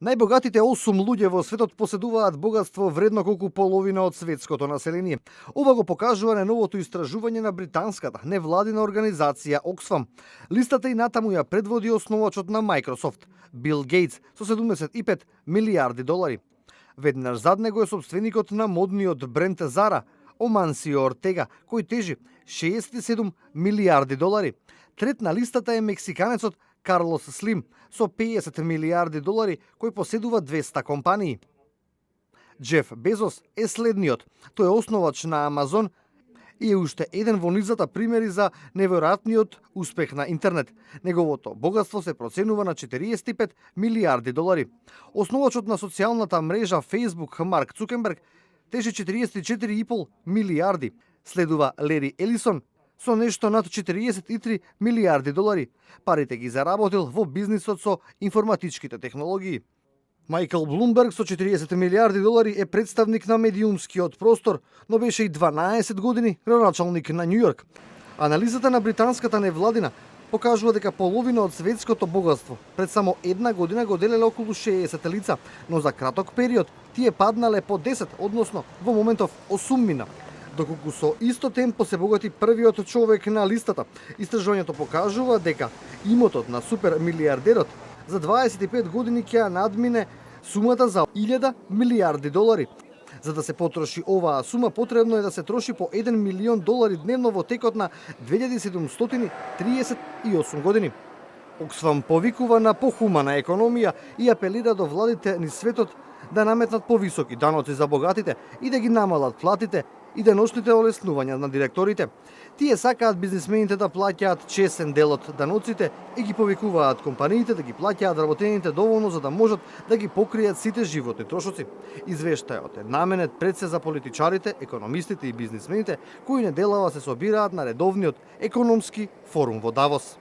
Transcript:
Најбогатите 8 луѓе во светот поседуваат богатство вредно колку половина од светското население. Ова го покажува најновото истражување на британската невладина организација Оксфам. Листата и натаму ја предводи основачот на Microsoft, Бил Гейтс, со 75 милиарди долари. Веднаш зад него е собственикот на модниот бренд Zara, Омансио Ортега, кој тежи 67 милиарди долари. Трет на листата е мексиканецот Карлос Слим со 50 милиарди долари, кој поседува 200 компании. Джеф Безос е следниот. Тој е основач на Амазон и е уште еден во низата примери за неверојатниот успех на интернет. Неговото богатство се проценува на 45 милиарди долари. Основачот на социјалната мрежа Facebook Марк Цукерберг тежи 44,5 милиарди. Следува Лери Елисон со нешто над 43 милиарди долари. Парите ги заработил во бизнисот со информатичките технологии. Майкл Блумберг со 40 милиарди долари е представник на медиумскиот простор, но беше и 12 години градоначалник на Њу Јорк. Анализата на британската невладина покажува дека половина од светското богатство пред само една година го делеле околу 60 лица, но за краток период тие паднале по 10, односно во моментов 8 мина. Доколку со исто темпо се богати првиот човек на листата. Истражувањето покажува дека имотот на супермилиардерот за 25 години ќе надмине сумата за 1000 милиарди долари. За да се потроши оваа сума, потребно е да се троши по 1 милион долари дневно во текот на 2738 години. Оксфам повикува на похумана економија и апелира до владите низ светот да наметнат повисоки даноци за богатите и да ги намалат платите и деношните олеснувања на директорите. Тие сакаат бизнисмените да плаќаат чесен дел од даноците и ги повикуваат компаниите да ги плаќаат работените доволно за да можат да ги покријат сите животни трошоци. Извештајот е наменет пред се за политичарите, економистите и бизнисмените кои неделава се собираат на редовниот економски форум во Давос.